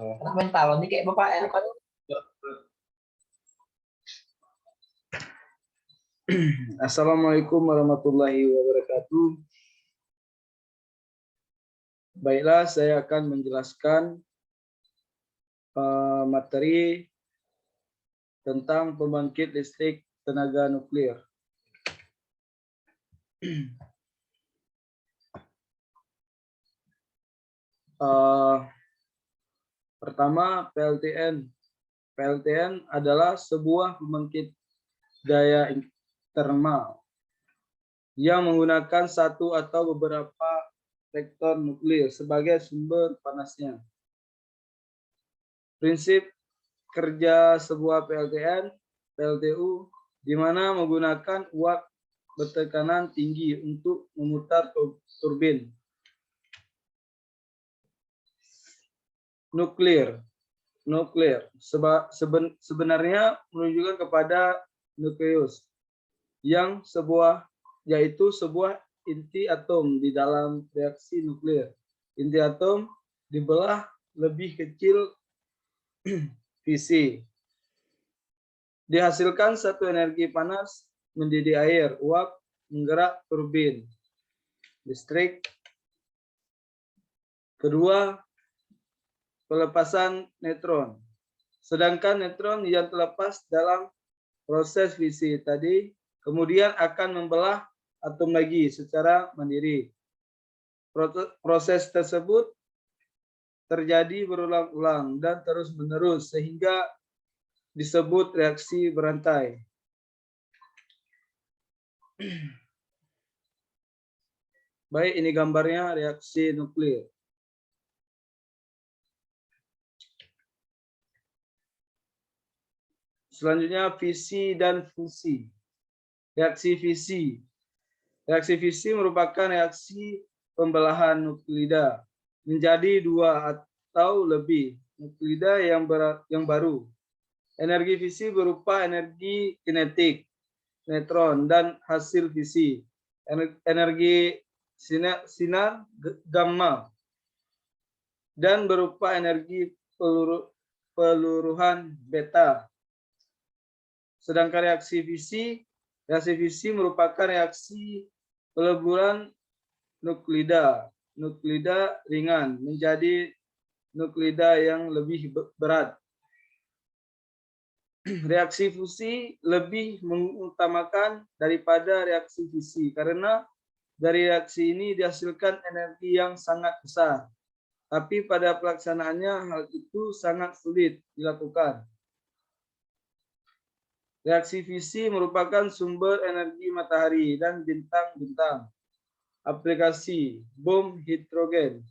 Anak mental ini kayak bapak ya kan. Assalamualaikum warahmatullahi wabarakatuh. Baiklah, saya akan menjelaskan materi tentang pembangkit listrik tenaga nuklir. Pertama, PLTN. PLTN adalah sebuah pembangkit daya termal yang menggunakan satu atau beberapa reaktor nuklir sebagai sumber panasnya. Prinsip kerja sebuah PLTN, PLTU, di mana menggunakan uap bertekanan tinggi untuk memutar turbin. Nuklir sebenarnya menunjukkan kepada nukleus yang yaitu sebuah inti atom di dalam reaksi nuklir. Inti atom dibelah lebih kecil fisi. Dihasilkan satu energi panas mendidih air, uap menggerak turbin listrik. Kedua, pelepasan neutron. Sedangkan neutron yang terlepas dalam proses fisi tadi kemudian akan membelah atom lagi secara mandiri. Proses tersebut terjadi berulang-ulang dan terus-menerus sehingga disebut reaksi berantai. Baik, ini gambarnya reaksi nuklir. Selanjutnya fisi dan fusi. Reaksi fisi. Reaksi fisi merupakan reaksi pembelahan nuklida menjadi dua atau lebih nuklida yang baru. Energi fisi berupa energi kinetik, neutron, dan hasil fisi. Energi sinar gamma dan berupa energi peluruhan beta. Sedangkan reaksi fisi merupakan reaksi peleburan nuklida ringan menjadi nuklida yang lebih berat. Reaksi fusi lebih mengutamakan daripada reaksi fisi karena dari reaksi ini dihasilkan energi yang sangat besar. Tapi pada pelaksanaannya hal itu sangat sulit dilakukan. Reaksi fisi merupakan sumber energi matahari dan bintang-bintang. Aplikasi bom hidrogen.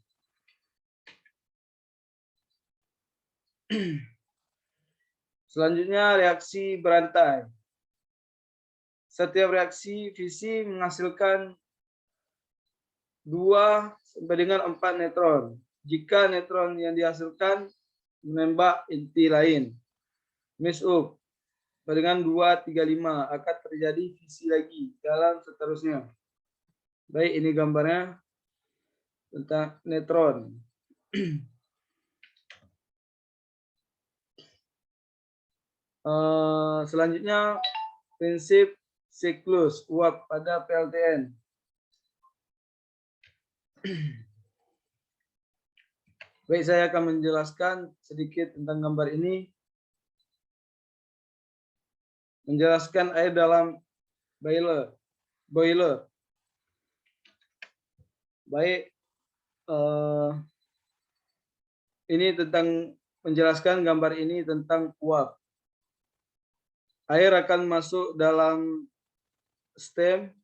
Selanjutnya reaksi berantai. Setiap reaksi fisi menghasilkan 2 sampai dengan 4 neutron. Jika neutron yang dihasilkan menembak inti lain, mix-up dengan 235 akan terjadi fisi lagi jalan seterusnya. Baik, ini gambarnya tentang neutron. Selanjutnya prinsip siklus uap pada PLTN. Baik, saya akan menjelaskan sedikit tentang gambar ini. Menjelaskan air dalam boiler. Baik, ini tentang menjelaskan gambar ini tentang uap. Air akan masuk dalam stem,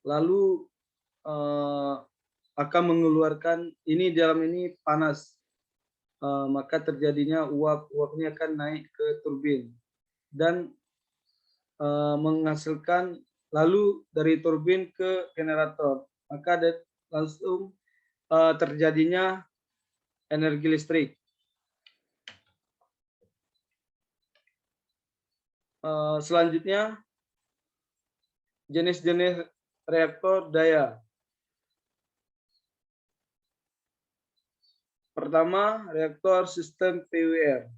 lalu akan mengeluarkan ini dalam ini panas, maka terjadinya uap. Uap ini akan naik ke turbin dan menghasilkan lalu dari turbin ke generator, maka langsung terjadinya energi listrik. Selanjutnya jenis-jenis reaktor daya. Pertama, reaktor sistem PWR.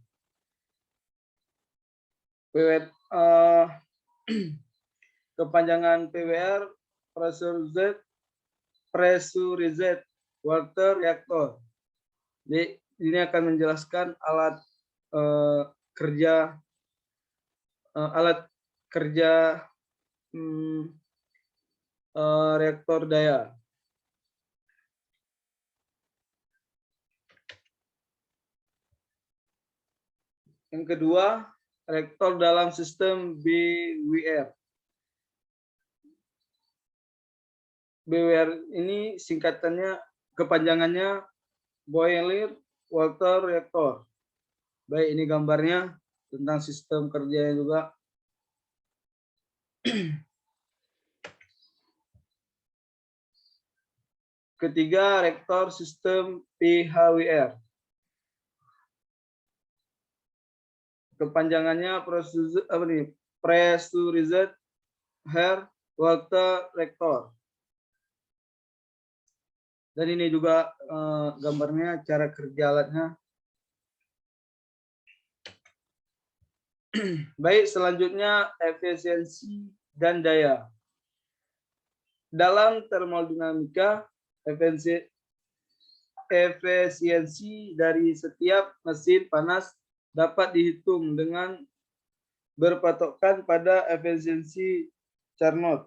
Kepanjangan PWR, pressurized water reactor. Jadi ini akan menjelaskan alat kerja reaktor daya. Yang kedua, reaktor dalam sistem BWR. BWR ini singkatannya, kepanjangannya Boiler Water Reactor. Baik, ini gambarnya tentang sistem kerjanya juga. Ketiga, reaktor sistem PHWR. Kepanjangannya Pressurized Air Water Reactor. Dan ini juga gambarnya, cara kerja alatnya. Baik, selanjutnya efisiensi dan daya. Dalam termodinamika, efisiensi dari setiap mesin panas dapat dihitung dengan berpatokkan pada efisiensi Carnot.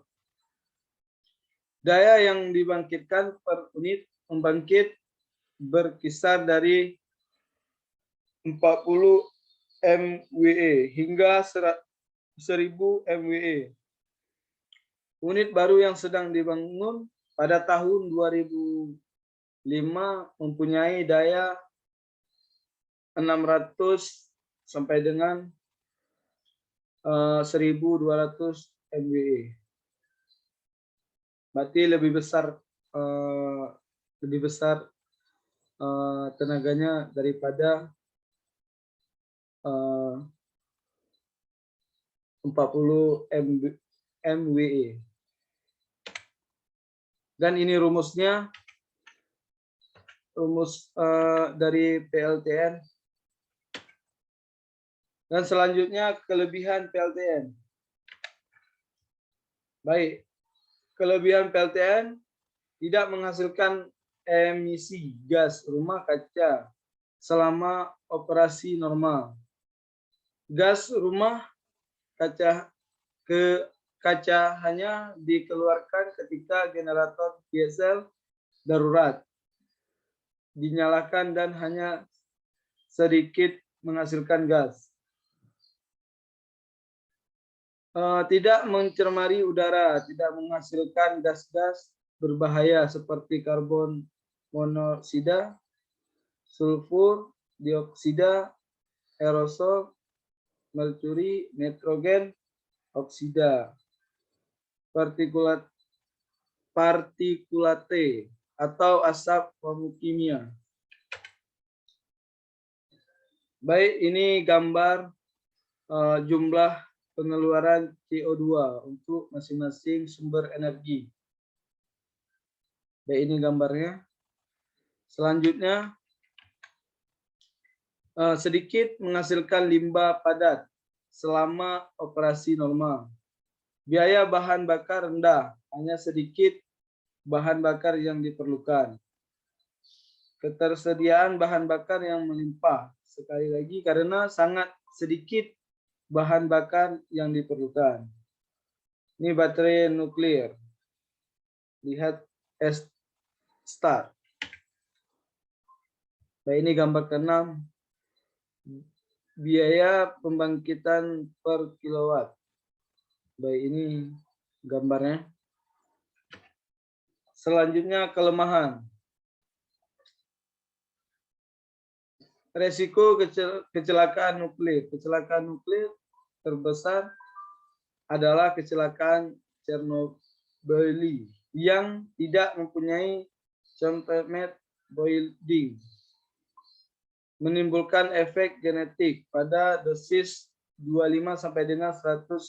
Daya yang dibangkitkan per unit pembangkit berkisar dari 40 MWE hingga 1000 MWE. Unit baru yang sedang dibangun pada tahun 2005 mempunyai daya 600 sampai dengan 1200 MWE. Berarti lebih besar tenaganya daripada 40 MWE. Dan ini rumusnya, rumus dari PLTN. Dan selanjutnya kelebihan PLTN. Baik, kelebihan PLTN tidak menghasilkan emisi gas rumah kaca selama operasi normal. Gas rumah kaca hanya dikeluarkan ketika generator diesel darurat dinyalakan dan hanya sedikit menghasilkan gas. Tidak mencemari udara, tidak menghasilkan gas-gas berbahaya seperti karbon monoksida, sulfur dioksida, aerosol, merkuri, nitrogen oksida, partikulate atau asap pemukimia. Baik, ini gambar jumlah pengeluaran CO2 untuk masing-masing sumber energi. Baik, ini gambarnya. Selanjutnya, sedikit menghasilkan limbah padat selama operasi normal. Biaya bahan bakar rendah, hanya sedikit bahan bakar yang diperlukan. Ketersediaan bahan bakar yang melimpah, sekali lagi karena sangat sedikit bahan bakar yang diperlukan. Ini baterai nuklir. Lihat start. Nah, ini gambar ke-6. Biaya pembangkitan per kilowatt. Baik, ini gambarnya. Selanjutnya kelemahan. Resiko kecelakaan nuklir. Kecelakaan nuklir terbesar adalah kecelakaan Chernobyl yang tidak mempunyai containment boiling, menimbulkan efek genetik pada dosis 25 sampai dengan 150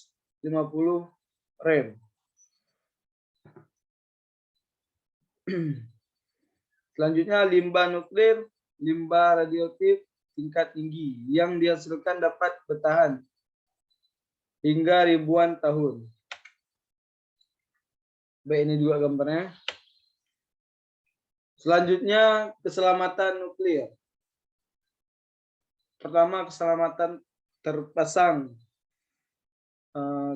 rem. Selanjutnya limbah nuklir limbah radioaktif tingkat tinggi yang dihasilkan dapat bertahan hingga ribuan tahun. Baik, ini juga gambarnya. Selanjutnya, keselamatan nuklir. Pertama, keselamatan terpasang.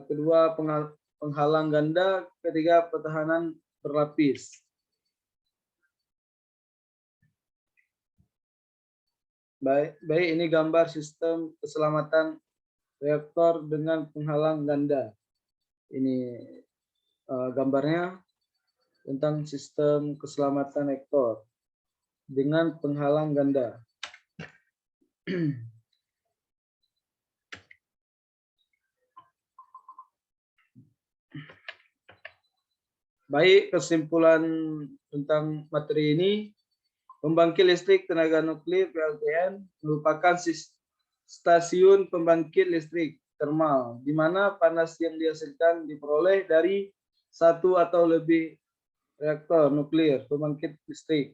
Kedua, penghalang ganda. Ketiga, pertahanan berlapis. Baik, ini gambar sistem keselamatan reaktor dengan penghalang ganda. Ini gambarnya tentang sistem keselamatan reaktor dengan penghalang ganda. Baik, kesimpulan tentang materi ini, pembangkit listrik tenaga nuklir PLTN merupakan stasiun pembangkit listrik termal, di mana panas yang dihasilkan diperoleh dari satu atau lebih reaktor nuklir pembangkit listrik.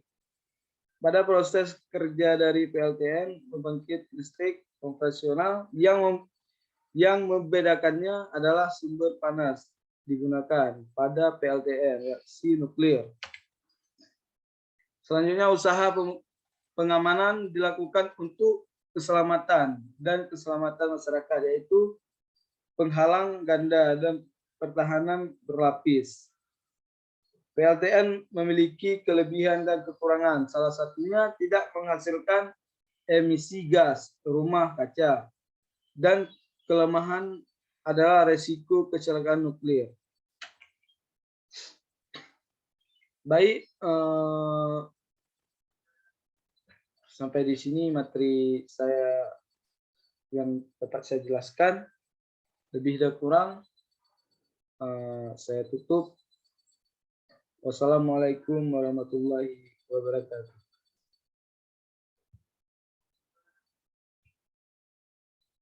Pada proses kerja dari PLTN, pembangkit listrik konvensional yang membedakannya adalah sumber panas digunakan pada PLTN, reaksi nuklir. Selanjutnya, usaha pengamanan dilakukan untuk keselamatan dan keselamatan masyarakat, yaitu penghalang ganda dan pertahanan berlapis. PLTN memiliki kelebihan dan kekurangan. Salah satunya tidak menghasilkan emisi gas rumah kaca, dan kelemahan adalah resiko kecelakaan nuklir. Baik, sampai di sini materi saya yang dapat saya jelaskan. Lebih dan kurang saya tutup. Wassalamualaikum warahmatullahi wabarakatuh.